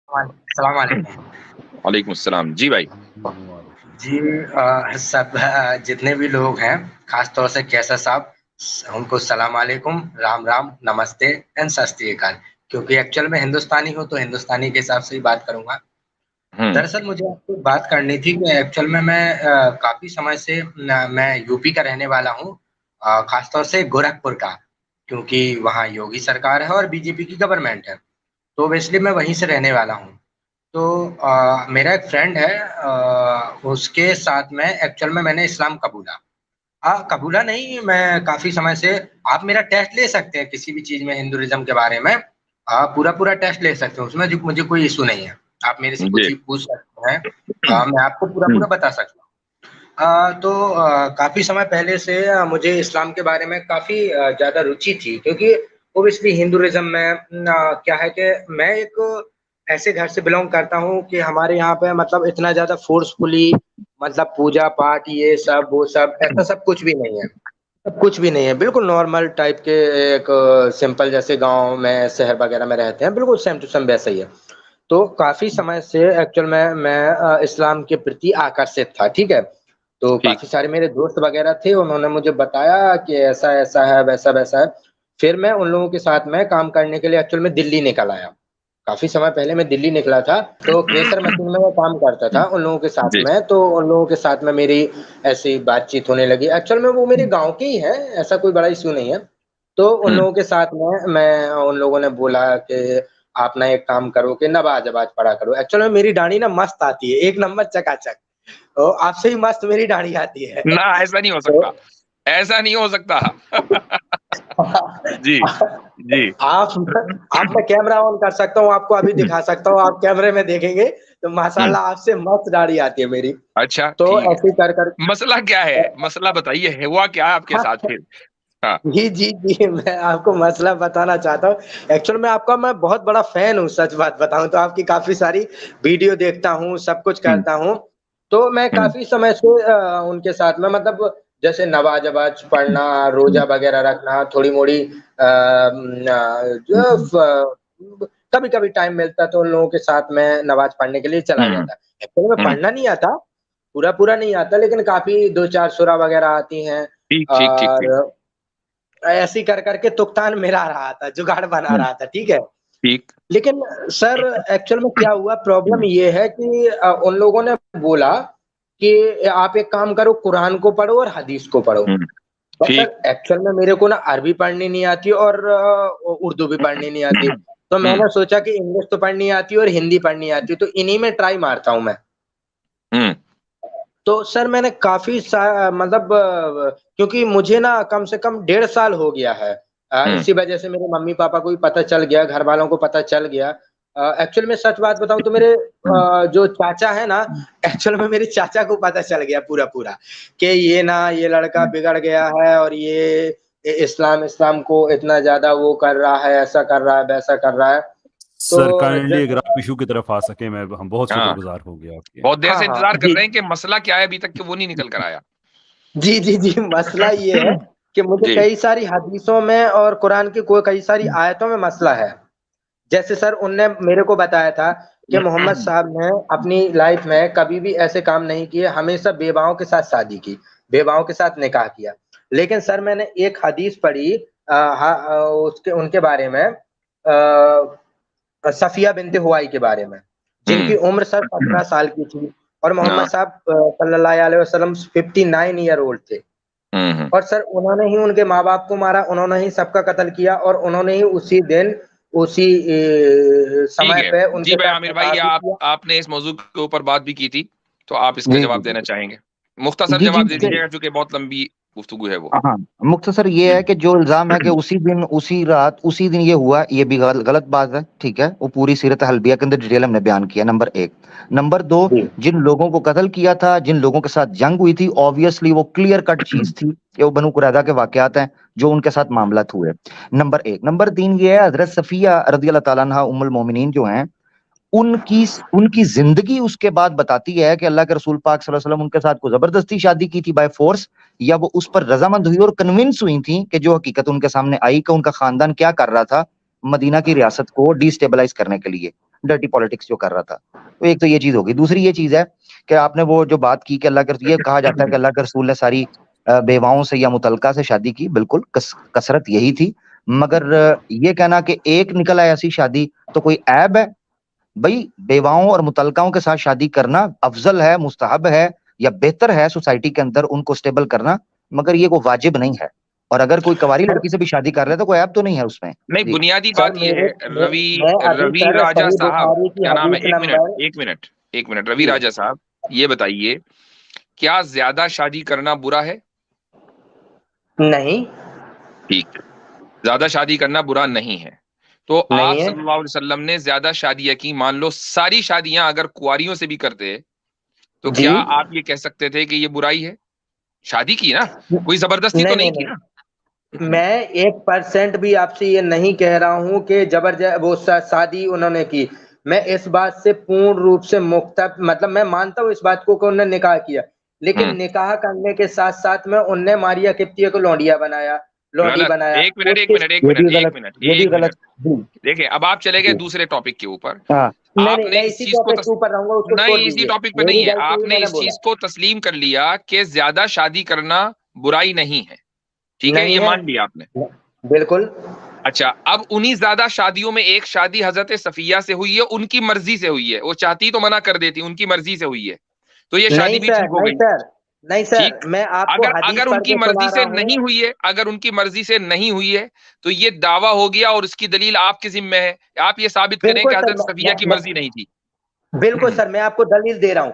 السلام علیکم وعلیکم السلام جی بھائی. جی. سب جتنے بھی لوگ ہیں خاص طور سے کیسا صاحب ان کو السلام علیکم، رام رام، نمستے اینڈ سستی اکال. کیونکہ ایکچوئل میں ہندوستانی ہوں تو ہندوستانی کے حساب سے ہی بات کروں گا. دراصل مجھے آپ سے بات کرنی تھی کہ ایکچوئل میں کافی سمے سے میں یو پی کا رہنے والا ہوں، خاص طور سے گورکھپور کا، کیونکہ وہاں یوگی سرکار ہے اور بی جے پی کی گورنمنٹ ہے، تو اس لیے میں وہیں سے رہنے والا ہوں. تو میرا ایک فرینڈ ہے، اس کے ساتھ میں ایکچوئل میں نے اسلام قبولا نہیں. میں کافی سمے سے، آپ میرا ٹیسٹ لے سکتے ہیں کسی بھی چیز میں ہندوازم کے بارے میں، پورا ٹیسٹ لے سکتے ہیں، اس میں مجھے کوئی ایشو نہیں ہے. آپ میرے سے کچھ جی. ہی پوچھ سکتے ہیں، میں آپ کو پورا بتا سکتا ہوں. تو کافی سمے پہلے سے مجھے اسلام کے بارے میں کافی زیادہ روچی تھی، کیونکہ اوبیسلی ہندوازم میں کیا ہے کہ میں ایک ایسے گھر سے بلونگ کرتا ہوں کہ ہمارے یہاں پہ مطلب اتنا زیادہ فورسفلی مطلب پوجا پاٹ یہ سب وہ سب ایسا سب کچھ بھی نہیں ہے. کچھ بھی نہیں ہے، بالکل نارمل ٹائپ کے ایک سمپل جیسے گاؤں میں شہر وغیرہ میں رہتے ہیں، بالکل سیم ٹو سیم ویسا ہی ہے. تو کافی سمے سے ایکچوئل میں اسلام کے پرتی آکرشت تھا. ٹھیک ہے. تو ٹھیک. کافی سارے میرے دوست وغیرہ تھے، انہوں نے مجھے بتایا کہ ایسا ایسا ہے، ویسا ویسا ہے. پھر میں ان لوگوں کے ساتھ میں کام کرنے کے لیے ایکچوئل میں دلی نکل آیا. کافی سمے پہلے میں دلی نکلا تھا، تو کریسر مشین میں وہ کام کرتا تھا ان لوگوں کے ساتھ جی. میں. تو ان لوگوں کے ساتھ میں میری ایسی بات چیت ہونے لگی. ایکچوئل میں وہ میرے گاؤں کے ہی ہے، ایسا کوئی بڑا ایشو نہیں ہے. تو ان لوگوں کے ساتھ میں ان لوگوں نے بولا کہ آپ نا ایک کام کرو کہ نماز پڑھا کرو. ایکچوئل میں میری داڑھی نا مست آتی ہے، ایک نمبر چکا چک. آپ سے ہی مست میری داڑھی آتی ہے. نہ ایسا نہیں ہو سکتا، ایسا نہیں ہو سکتا. جی جی. آپ میں کیمرہ آن کر سکتا ہوں، آپ کو ابھی دکھا سکتا ہوں، آپ کیمرے میں دیکھیں گے تو ماشاءاللہ آپ سے مست داڑھی آتی ہے میری. اچھا تو ٹھیک ایسے ہے. کر مسئلہ کیا ہے؟ مسئلہ بتائیے، ہوا کیا آپ کے ساتھ پھر؟ ہاں جی میں آپ کو مسئلہ بتانا چاہتا ہوں. ایکچوئل میں آپ کا میں بہت بڑا فین ہوں، سچ بات بتاؤں تو آپ کی کافی ساری ویڈیو دیکھتا ہوں، سب کچھ کرتا ہوں. تو میں کافی سمے سے ان کے ساتھ میں مطلب جیسے نماز پڑھنا، روزہ وغیرہ رکھنا، تھوڑی موڑی کبھی کبھی ٹائم ملتا تو ان لوگوں کے ساتھ میں نماز پڑھنے کے لیے چلا جاتا. ایکچوئلی میں پڑھنا نہیں آتا، پورا نہیں آتا، لیکن کافی 2-4 سورہ وغیرہ آتی ہیں. ٹھیک ٹھیک ٹھیک ٹھیک. اور ایسی کر کے تختان ملا رہا تھا، جگاڑ بنا رہا تھا. ٹھیک ہے. ٹھیک. لیکن سر ایکچوئل میں کیا ہوا، پرابلم یہ ہے کہ ان لوگوں نے بولا کہ آپ ایک کام کرو، قرآن کو پڑھو اور حدیث کو پڑھو. بس سر ٹھیک. ایکچوئل میں میرے کو نا عربی پڑھنی نہیں آتی اور اردو بھی پڑھنی نہیں آتی. تو میں نے سوچا کہ انگلش تو پڑھنی آتی اور ہندی پڑھنی آتی، تو انہی میں ٹرائی مارتا ہوں میں. تو سر میں نے کافی مطلب کیونکہ مجھے نا کم سے کم 1.5 سال ہو گیا ہے، اسی وجہ سے میرے ممی پاپا کو بھی پتہ چل گیا، گھر والوں کو پتہ چل گیا. ایکچوئل میں سچ بات بتاؤں تو میرے جو چاچا ہے نا، ایکچوئل میں میرے چاچا کو پتہ چل گیا پورا کہ یہ لڑکا بگڑ گیا ہے اور یہ اسلام کو اتنا زیادہ وہ کر رہا ہے، ایسا کر رہا ہے، ویسا کر رہا ہے. تو سر کائنڈلی اگر آپ ایشو کی طرف آ سکیں، میں ہم بہت شکر ہاں گزار ہو گیا آپ کے. بہت دیر سے انتظار کر جی رہے ہیں کہ مسئلہ کیا ہے، ابھی تک کہ وہ نہیں نکل کر آیا. جی مسئلہ یہ ہے کہ مجھے جی. کئی ساری حدیثوں میں اور قرآن کی کئی ساری آیتوں میں مسئلہ ہے. جیسے سر ان نے میرے کو بتایا تھا کہ محمد صاحب نے اپنی لائف میں کبھی بھی ایسے کام نہیں کیے، ہمیشہ بیواؤں کے ساتھ شادی کی، بیواؤں کے ساتھ نکاح کیا. لیکن سر میں نے ایک حدیث پڑھی ان کے بارے میں، صفیہ بنت حوائی کے بارے میں، جن کی عمر سر 15 سال کی تھی، اور ہاں. محمد صاحب صلی اللہ علیہ وسلم 59 ایئر اولڈ تھے. اور سر انہوں نے ہی ان کے ماں باپ کو مارا، انہوں نے ہی سب کا قتل کیا، اور انہوں نے ہی اسی دن اسی ٹھیک سمے ہے پہ ان جی کے بھائی ساتھ عامر نکاح بھائی، بھی کیا. آپ نے اس موضوع کے اوپر بات بھی کی تھی، تو آپ اس کا جی جواب جی دینا چاہیں گے؟ مختصر جی جواب دے جی دیجیے گا، چونکہ بہت لمبی گفتگو ہے وہ. ہاں مختصر یہ ہے کہ جو الزام ہے کہ اسی دن اسی رات اسی دن یہ ہوا، یہ بھی غلط بات ہے. ٹھیک ہے، وہ پوری سیرت حلبیہ کے اندر ڈیٹیل ہم نے بیان کیا. نمبر 1. نمبر 2، جی جن لوگوں کو قتل کیا تھا، جن لوگوں کے ساتھ جنگ ہوئی تھی، آبویسلی وہ کلیئر کٹ چیز تھی کہ وہ بنو قریظہ کے واقعات ہیں جو ان کے ساتھ معاملات ہوئے. نمبر 1. نمبر 3 یہ ہے، حضرت صفیہ رضی اللہ تعالیٰ عنہ ام المومنین جو ہیں، ان کی زندگی اس کے بعد بتاتی ہے کہ اللہ کے رسول پاک صلی اللہ علیہ وسلم ان کے ساتھ کو زبردستی شادی کی تھی بائی فورس، یا وہ اس پر رضامند ہوئی اور کنونس ہوئی تھیں کہ جو حقیقت ان کے سامنے آئی کہ ان کا خاندان کیا کر رہا تھا مدینہ کی ریاست کو ڈی سٹیبلائز کرنے کے لیے. ڈرٹی پالیٹکس جو کر رہا تھا. تو ایک تو یہ چیز ہوگی. دوسری یہ چیز ہے کہ آپ نے وہ جو بات کی کہ اللہ کے یہ کہا جاتا ہے کہ اللہ کے رسول نے ساری بیواؤں سے یا متعلقہ سے شادی کی. بالکل کثرت یہی تھی, مگر یہ کہنا کہ ایک نکل آئے ایسی شادی تو کوئی عیب ہے؟ بھائی بیواؤں اور متعلقاؤں کے ساتھ شادی کرنا افضل ہے, مستحب ہے یا بہتر ہے سوسائٹی کے اندر ان کو اسٹیبل کرنا, مگر یہ کوئی واجب نہیں ہے. اور اگر کوئی کنواری لڑکی سے بھی شادی کر رہا ہے تو کوئی عیب تو نہیں ہے اس میں. نہیں, بنیادی بات یہ ہے روی راجہ صاحب, کیا نام ہے, ایک منٹ روی راجہ صاحب, یہ بتائیے کیا زیادہ شادی کرنا برا ہے؟ نہیں. ٹھیک, زیادہ شادی کرنا برا نہیں ہے. تو آپ صلی اللہ علیہ وسلم نے زیادہ شادیاں کی, مان لو ساری شادیاں اگر کنواریوں سے بھی کرتے تو کیا آپ یہ کہہ سکتے تھے کہ یہ برائی ہے؟ شادی کی نا, کوئی زبردستی تو نہیں کی نا. میں 1% بھی آپ سے یہ نہیں کہہ رہا ہوں کہ وہ شادی انہوں نے کی. میں اس بات سے پورن روپ سے مختلف, مطلب میں مانتا ہوں اس بات کو کہ انہوں نے نکاح کیا, لیکن نکاح کرنے کے ساتھ ساتھ میں انہوں نے ماریا قبطیہ کو لونڈی بنایا. ایک منٹ دیکھیں, اب آپ چلے گئے دوسرے ٹاپک کے اوپر. آپ نے اس چیز کو نہیں, اسی ٹاپک پہ نہیں ہے, آپ نے اس چیز کو تسلیم کر لیا کہ زیادہ شادی کرنا برائی نہیں ہے, ٹھیک ہے, یہ مان لیا آپ نے. بالکل. اچھا, اب انہی زیادہ شادیوں میں ایک شادی حضرت صفیہ سے ہوئی ہے, ان کی مرضی سے ہوئی ہے, وہ چاہتی تو منع کر دیتی, ان کی مرضی سے ہوئی ہے, تو یہ شادی بھی ٹھیک ہو گئی. نہیں سر, میں آپ کو اگر ان کی مرضی سے نہیں ہوئی ہے, اگر ان کی مرضی سے نہیں ہوئی ہے تو یہ دعویٰ ہو گیا, اور اس کی دلیل آپ کے ذمہ ہے, آپ یہ ثابت کریں کہ حضرت صفیہ کی مرضی نہیں تھی. بالکل سر, میں آپ کو دلیل دے رہا ہوں.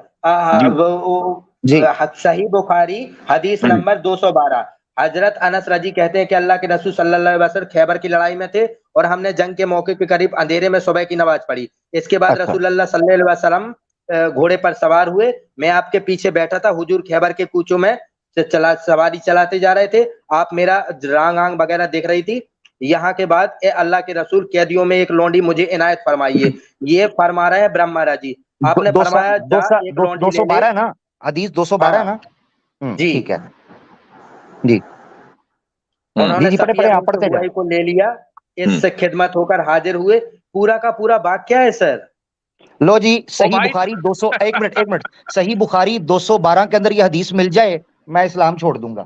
صحیح بخاری حدیث نمبر 212, حضرت انس رضی کہتے ہیں کہ اللہ کے رسول صلی اللہ علیہ وسلم خیبر کی لڑائی میں تھے, اور ہم نے جنگ کے موقع کے قریب اندھیرے میں صبح کی نماز پڑھی. اس کے بعد رسول اللہ صلی اللہ علیہ وسلم گھوڑے پر سوار ہوئے, میں آپ کے پیچھے بیٹھا تھا, حضور خیبر کے کوچوں میں سواری چلاتے جا رہے تھے, آپ میرا رانگ آنگ وغیرہ دیکھ رہی تھی. یہاں کے بعد اے اللہ کے رسول, قیدیوں میں ایک لونڈی مجھے عنایت فرمائیے. یہ فرما رہے ہیں برہما جی, آپ نے فرمایا 212 ہے نا, حدیث 212 ہے نا. جی ٹھیک ہے جی. انہوں نے صفیہ کو لے لیا, اس سے خدمت ہو کر حاضر ہوئے. پورا کا پورا واقعہ ہے سر. لو جی, صحیح بخاری 200, ایک منٹ, صحیح بخاری 212 کے اندر یہ حدیث مل جائے میں اسلام چھوڑ دوں گا.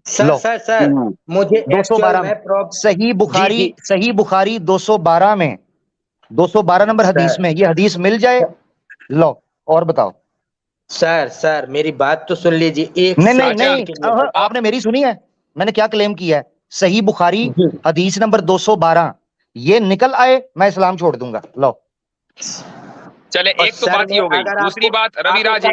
سر مجھے 212 میں صحیح بخاری 212 میں 212 نمبر حدیث میں یہ حدیث مل جائے. لو اور بتاؤ. سر میری بات تو سن لیجیے. نہیں, آپ نے میری سنی ہے, میں نے کیا کلیم کیا ہے. صحیح بخاری حدیث نمبر 212 یہ نکل آئے میں اسلام چھوڑ دوں گا. لو چلے, ایک تو بات یہ ہو گئی. دوسری بات, روی راجہ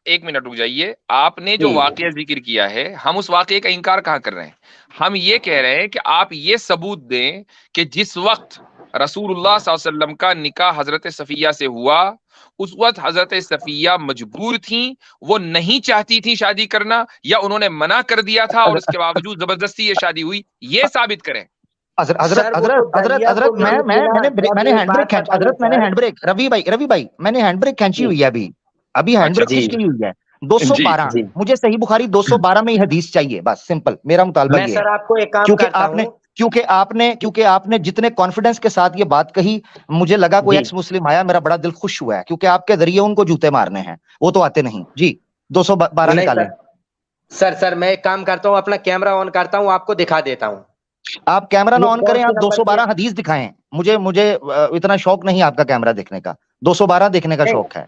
ایک منٹ رک جائیے. آپ نے جو واقعہ ذکر کیا ہے, ہم اس واقعے کا انکار کہاں کر رہے ہیں. ہم یہ کہہ رہے ہیں کہ آپ یہ ثبوت دیں کہ جس وقت رسول اللہ صلی اللہ علیہ وسلم کا نکاح حضرت صفیہ سے ہوا, اس وقت حضرت صفیہ مجبور تھیں, وہ نہیں چاہتی تھی شادی کرنا, یا انہوں نے منع کر دیا تھا اور اس کے باوجود زبردستی یہ شادی ہوئی, یہ ثابت کریں. حضرت میں نے ہینڈ بریک روی بھائی میں نے ہینڈ بریک کھینچی ہوئی ہے, ابھی ہینڈ بریک کھینچی ہوئی ہے. 212 مجھے صحیح بخاری 212 میں یہ حدیث چاہیے, بس سمپل میرا مطالبہ یہ ہے. کیونکہ آپ نے جتنے کانفیڈنس کے ساتھ یہ بات کہی, مجھے لگا کوئی ایکس مسلم آیا, میرا بڑا دل خوش ہوا ہے, کیونکہ آپ کے ذریعے ان کو جوتے مارنے ہیں, وہ تو آتے نہیں. جی 212 نکالیں. سر میں ایک کام کرتا ہوں, اپنا کیمرہ آن کرتا ہوں, آپ کو دکھا دیتا ہوں. آپ کیمرہ نہ آن کریں, آپ 212 حدیث دکھائیں. مجھے اتنا شوق نہیں آپ کا کیمرہ دیکھنے کا, 212 دیکھنے کا شوق ہے.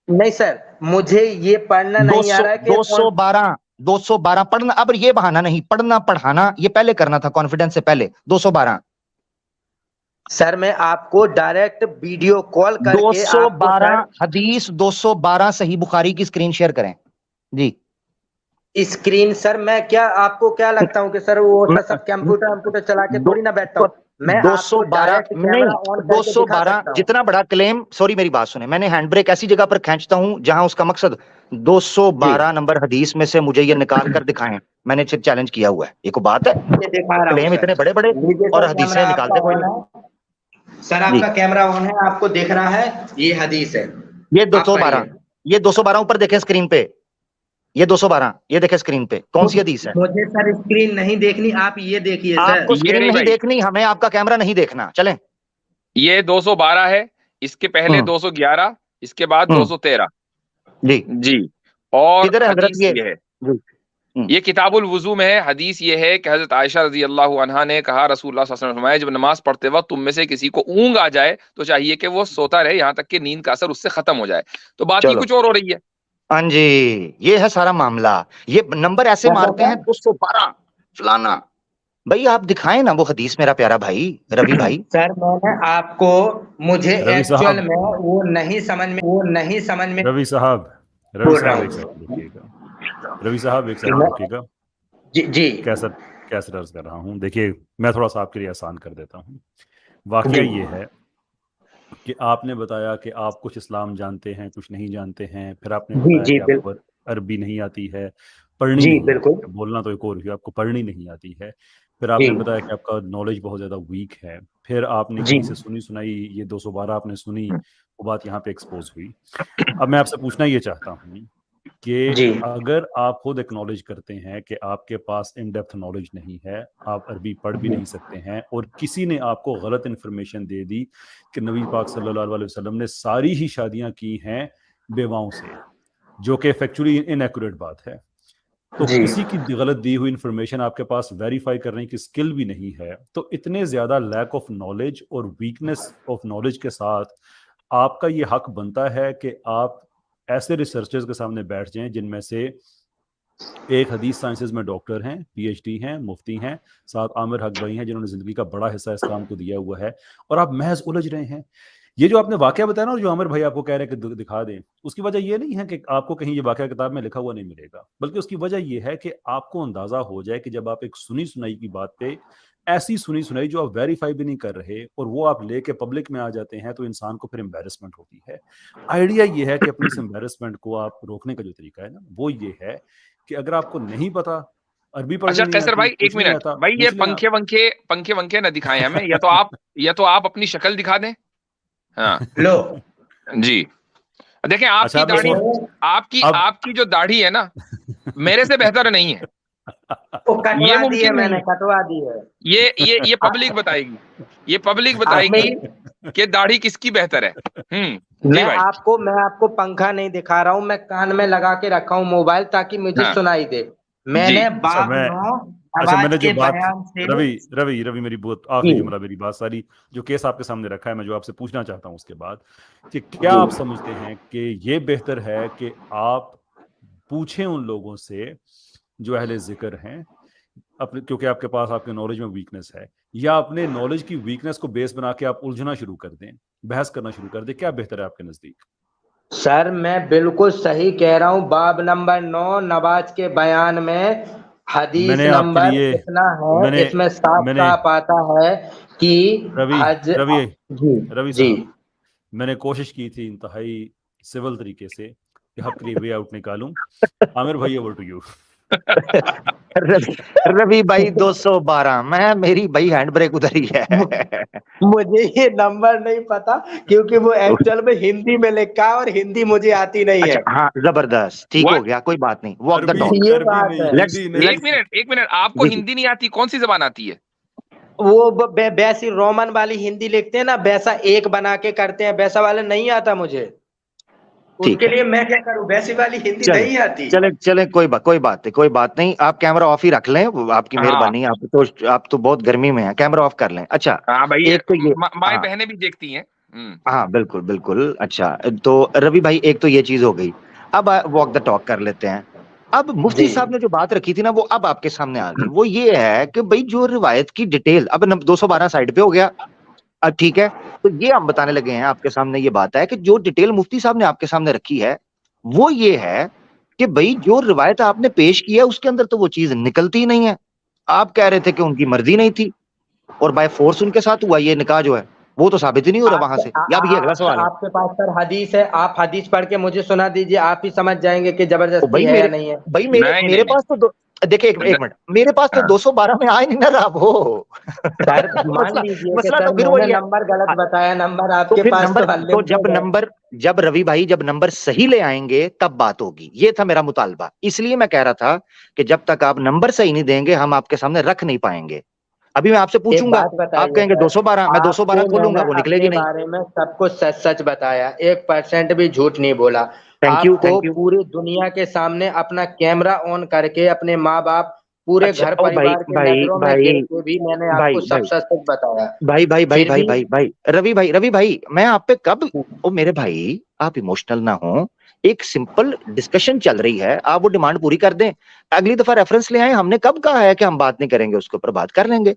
نہیں سر, مجھے یہ پڑھنا نہیں آ رہا ہے. 212 پڑھنا, اب یہ بہانہ نہیں, پڑھنا پڑھانا یہ پہلے کرنا تھا کانفیڈنس سے پہلے. 212 سر میں آپ کو ڈائریکٹ ویڈیو کال کر کے 212 حدیث 212 صحیح بخاری کی اسکرین شیئر کریں. جی اسکرین, سر میں کیا آپ کو کیا لگتا ہوں کہ سر وہ سب کمپیوٹر چلا کے تھوڑی نہ بیٹھتا ہوں میں. 212 جتنا بڑا کلیم, سوری میری بات سنیں, میں نے ہینڈ بریک ایسی جگہ پر کھینچتا ہوں جہاں اس کا مقصد 212 نمبر حدیث میں سے مجھے یہ نکال کر دکھائیں. میں نے چیلنج کیا ہوا ہے, یہ کوئی بات ہے؟ کلیم اتنے بڑے بڑے اور حدیثیں نکالتے کوئی نہیں. سر آپ کا کیمرہ آن ہے, آپ کو دیکھ رہا ہے, یہ حدیث ہے. یہ 212 اوپر دیکھیں اسکرین پہ, یہ 212 یہ دیکھیں اسکرین پہ, کون سی حدیث ہے؟ مجھے سر اسکرین نہیں دیکھنی, آپ یہ دیکھیے. آپ کو اسکرین نہیں دیکھنی, ہمیں آپ کا کیمرہ نہیں دیکھنا. چلیں یہ 212 ہے، اس کے پہلے 211، اس کے بعد 213 جی. اور حدیث یہ ہے، یہ کتاب الوضو میں ہے. حدیث یہ ہے کہ حضرت عائشہ رضی اللہ عنہا نے کہا رسول اللہ صلی اللہ علیہ وسلم فرمایا جب نماز پڑھتے وقت تم میں سے کسی کو اونگ آ جائے تو چاہیے کہ وہ سوتا رہے یہاں تک کہ نیند کا اثر اس سے ختم ہو جائے. تو بات ہی کچھ اور ہو رہی ہے. ہاں جی، یہ ہے سارا معاملہ. یہ نمبر ایسے مارتے ہیں 212 فلانا. بھائی آپ دکھائیں نا وہ حدیث میرا پیارا بھائی روی بھائی. سر میں نے آپ کو مجھے ایکچوئل میں وہ نہیں سمجھ میں روی صاحب ایک سیکنڈ رکیے گا. جی کیسے عرض کر رہا ہوں، دیکھیے میں تھوڑا سا آپ کے لیے آسان کر دیتا ہوں. واقعہ یہ ہے کہ آپ نے بتایا کہ آپ کچھ اسلام جانتے ہیں کچھ نہیں جانتے ہیں، پھر آپ نے بتایا کہ آپ کو عربی نہیں آتی ہے، پڑھنی نہیں آتی ہے، بولنا تو ایک اور ہے، آپ کو پڑھنی نہیں آتی ہے. پھر آپ نے بتایا کہ آپ کا نالج بہت زیادہ ویک ہے. پھر آپ نے کہیں سے سنائی یہ 212 آپ نے سنی، وہ بات یہاں پہ ایکسپوز ہوئی. اب میں آپ سے پوچھنا یہ چاہتا ہوں کہ اگر آپ خود ایکنالج کرتے ہیں کہ آپ کے پاس ان ڈیپتھ نالج نہیں ہے، آپ عربی پڑھ بھی نہیں سکتے ہیں، اور کسی نے آپ کو غلط انفارمیشن دے دی کہ نبی پاک صلی اللہ علیہ وسلم نے ساری ہی شادیاں کی ہیں بیواؤں سے، جو کہ فیکچولی انیکوریٹ بات ہے، تو کسی کی غلط دی ہوئی انفارمیشن آپ کے پاس ویریفائی کرنے کی اسکل بھی نہیں ہے، تو اتنے زیادہ لیک آف نالج اور ویکنس آف نالج کے ساتھ آپ کا یہ حق بنتا ہے کہ آپ ایسے ریسرچرز کے سامنے بیٹھ جائیں جن میں سے ایک حدیث سائنسز میں ڈاکٹر ہیں، پی ایچ ڈی ہیں، مفتی ہیں، ساتھ عامر حق بھائی ہیں جنہوں نے زندگی کا بڑا حصہ اس کام کو دیا ہوا ہے، اور آپ محض الجھ رہے ہیں. یہ جو آپ نے واقعہ بتایا نا، اور جو عامر بھائی آپ کو کہہ رہے ہیں کہ دکھا دیں، اس کی وجہ یہ نہیں ہے کہ آپ کو کہیں یہ واقعہ کتاب میں لکھا ہوا نہیں ملے گا، بلکہ اس کی وجہ یہ ہے کہ آپ کو اندازہ ہو جائے کہ جب آپ ایک سنی سنائی کی بات پہ ایسی سنی سنائی جو آپ ویریفائی بھی نہیں کر رہے اور وہ آپ لے کے پبلک میں آ جاتے ہیں، تو انسان کو پھر امبیرسمنٹ ہوتی ہے. آئیڈیا یہ ہے کہ اپنی اس امبیرسمنٹ کو آپ روکنے کا جو طریقہ ہے نا وہ یہ ہے کہ اگر آپ کو نہیں پتا عربی پڑھنی نہیں قیصر آتی، بھائی ایک منٹ بھائی، یہ پنکھے ونکھے نہ دکھائیں ہمیں، یا تو آپ اپنی شکل دکھا دیں. ہاں لو جی دیکھیں آپ کی داڑھی، آپ کی جو داڑھی ہے نا میرے سے بہتر نہیں ہے، یہ ممکن نہیں ہے. یہ پبلک بتائے گی، یہ پبلک بتائے گی کہ داڑھی کس کی بہتر ہے. میں آپ کو پنکھا نہیں دکھا رہا ہوں، میں کان میں لگا کے رکھا ہوں موبائل تاکہ مجھے سنائی دے. میں نے روی میری بہت آخری جملہ، میری بات ساری جو کیس آپ کے سامنے رکھا ہے میں جو آپ سے پوچھنا چاہتا ہوں اس کے بعد، کہ کیا آپ سمجھتے ہیں کہ یہ بہتر ہے کہ آپ پوچھیں ان لوگوں سے جو اہل ذکر ہیں کیونکہ آپ کے پاس آپ کے نالج میں ویکنس ہے، یا اپنے نالج کی ویکنس کو بیس بنا کے آپ الجھنا شروع کر دیں، بحث کرنا شروع کر دیں؟ کیا بہتر ہے آپ کے نزدیک؟ سر میں بالکل صحیح کہہ رہا ہوں. باب نمبر 9 نواز کے بیان میں حدیث نمبر اتنا ہے، اس میں صاف صاف آتا ہے کہ روی صاحب میں نے کوشش کی تھی انتہائی سول طریقے سے کہ حق کی وے آؤٹ نکالوں. عامر بھائی اوور ٹو یو. روی بھائی 212 میں میری بھائی ہینڈ بریک ادھر ہی ہے. مجھے یہ نمبر نہیں پتا کیونکہ وہ ایکچوئل میں ہندی میں لکھا ہے اور ہندی مجھے آتی نہیں ہے. ہاں زبردست، ٹھیک ہو گیا، کوئی بات نہیں. Walk the talk. ایک منٹ آپ کو ہندی نہیں آتی، کون سی زبان آتی ہے؟ وہ ویسی رومن والی ہندی لکھتے ہیں نا، ویسا ایک بنا کے کرتے ہیں، ویسا والا نہیں آتا مجھے. اس کے لیے میں کیا کروں، ویسی والی ہندی نہیں آتی. چلے کوئی بات نہیں. آپ کیمرہ آف ہی رکھ لیں، آپ کی مہربانی. آپ تو بہت گرمی میں ہیں، کیمرہ آف کر لیں. اچھا ایک تو یہ مائیں بہنیں بھی دیکھتی ہیں. ہاں بالکل. اچھا تو روی بھائی ایک تو یہ چیز ہو گئی. اب واک دا ٹاک کر لیتے ہیں. اب مفتی صاحب نے جو بات رکھی تھی نا وہ اب آپ کے سامنے آ گئی. وہ یہ ہے کہ بھائی جو روایت کی ڈیٹیل اب 212 سائڈ پہ ہو گیا، اب ٹھیک ہے. تو یہ ہم بتانے لگے ہیں آپ کے سامنے، یہ بات ہے کہ جو ڈیٹیل مفتی صاحب نے آپ کے سامنے رکھی ہے وہ یہ ہے کہ بھائی جو روایت آپ نے پیش کی ہے اس کے اندر تو وہ چیز نکلتی نہیں ہے. آپ کہہ رہے تھے کہ ان کی مرضی نہیں تھی اور بائی فورس ان کے ساتھ ہوا یہ نکاح جو ہے، وہ تو ثابت ہی نہیں ہو رہا وہاں سے. یا بھی اگلا سوال ہے، آپ کے پاس سر حدیث ہے، آپ حدیث پڑھ کے مجھے سنا دیجئے، آپ ہی سمجھ جائیں گے کہ زبردستی ہے یا نہیں ہے. بھائی میرے پاس تو دیکھیں ایک منٹ، میرے پاس تو 212 میں آئے نہیں نہ رہا وہ. سر مان لیجیے کہ سر پھر میں نے نمبر غلط بتایا، نمبر آپ کے پاس تو جب روی بھائی جب نمبر صحیح لے آئیں گے تب بات ہوگی. یہ تھا میرا مطالبہ. اس لیے میں کہہ رہا تھا کہ جب تک آپ نمبر صحیح نہیں دیں گے ہم آپ کے سامنے رکھ نہیں پائیں گے. ابھی میں آپ سے پوچھوں گا، آپ کہیں گے 212، میں 212 کھولوں گا، وہ نکلے گی نہیں۔ بارے میں سب کچھ سچ سچ بتایا، 1% بھی جھوٹ نہیں بولا۔ تھینک یو، آپ کو پوری دنیا کے سامنے اپنا کیمرہ آن کر کے اپنے ماں باپ پورے گھر پریوار کے نظروں میں دیکھ کے بھی میں نے آپ کو سب سچ سچ بتایا۔ روی بھائی میں آپ پہ کب، میرے بھائی آپ ایموشنل نہ ہوں، ایک سمپل ڈسکشن چل رہی ہے، آپ وہ ڈیمانڈ پوری کر دیں، اگلی دفعہ ریفرنس لے آئیں۔ ہم نے کب کہا ہے کہ ہم بات نہیں کریں گے، اس کے اوپر بات کر لیں گے۔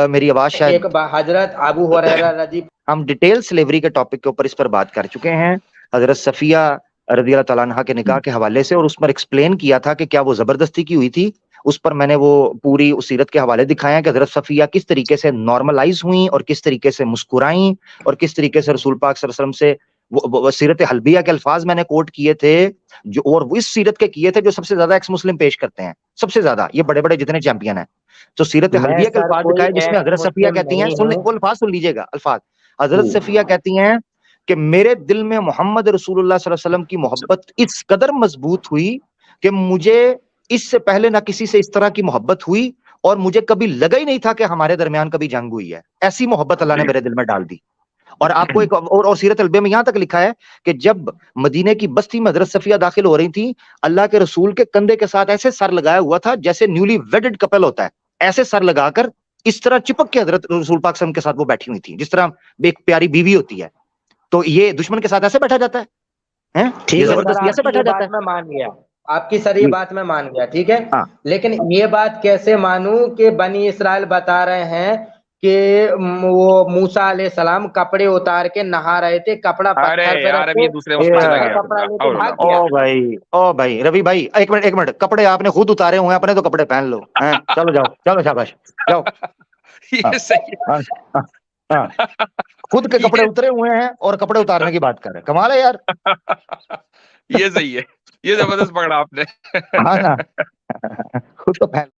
میری آواز شاید، حضرت ابو ہریرہ رضی، ہم ڈیٹیل سلیوری کے ٹاپک کے اوپر اس پر بات کر چکے ہیں، حضرت صفیہ رضی اللہ تعالیٰ عنہا کے نکاح کے حوالے سے، اور اس پر ایکسپلین کیا تھا کہ کیا وہ زبردستی کی ہوئی تھی۔ اس پر میں نے وہ پوری اس سیرت کے حوالے دکھایا کہ حضرت صفیہ کس طریقے سے نارملائز ہوئیں اور کس طریقے سے مسکرائیں اور کس طریقے سے رسول پاک صلی اللہ علیہ وسلم سے وہ سیرت حلبیہ کے الفاظ میں نے کوٹ کیے تھے، جو اور وہ اس سیرت کے کیے تھے جو سب سے زیادہ ایکس مسلم پیش کرتے ہیں، سب سے زیادہ یہ بڑے بڑے جتنے چیمپئن ہیں، تو سیرت حلبیہ کے الفاظ دکھائے جس میں حضرت صفیہ کہتی ہیں، وہ الفاظ سن لیجیے گا، الفاظ حضرت صفیہ کہتی ہیں کہ میرے دل میں محمد رسول اللہ صلی اللہ علیہ وسلم کی محبت اس قدر مضبوط ہوئی کہ مجھے اس سے پہلے نہ کسی سے اس طرح کی محبت ہوئی، اور مجھے کبھی لگا ہی نہیں تھا کہ ہمارے درمیان کبھی جنگ ہوئی ہے، ایسی محبت اللہ نے میرے دل میں ڈال دی۔ اور آپ کو ایک اور سیرت البیہ میں یہاں تک لکھا ہے کہ جب مدینے کی بستی میں حضرت صفیہ داخل ہو رہی تھی، اللہ کے رسول کے کندھے کے ساتھ ایسے سر لگایا ہوا تھا جیسے نیولی ویڈڈ کپل ہوتا ہے، ایسے سر لگا کر اس طرح چپک کے حضرت رسول پاک صلی اللہ علیہ وسلم کے ساتھ وہ بیٹھی ہوئی تھی، جس طرح ایک پیاری بیوی ہوتی ہے۔ تو یہ دشمن کے ساتھ ایسے بیٹھا جاتا ہے، یہ زبردستی ایسے بیٹھا جاتا ہے۔ میں مان گیا آپ کی سر، یہ بات میں مان گیا، ٹھیک ہے، لیکن یہ بات کیسے مانوں کہ بنی اسرائیل بتا رہے ہیں کہ وہ موسیٰ علیہ السلام کپڑے اتار کے نہا رہے تھے، کپڑا پتھر پہ او بھائی روی بھائی ایک منٹ، کپڑے آپ نے خود اتارے ہوئے ہیں اپنے، تو کپڑے پہن لو، چلو جاؤ، چلو شاباش جاؤ، خود کے کپڑے اترے ہوئے ہیں اور کپڑے اتارنے کی بات کر رہے ہیں، کمال ہے یار۔ یہ صحیح ہے، یہ زبردست پکڑا آپ نے، ہاں نا، خود تو پہن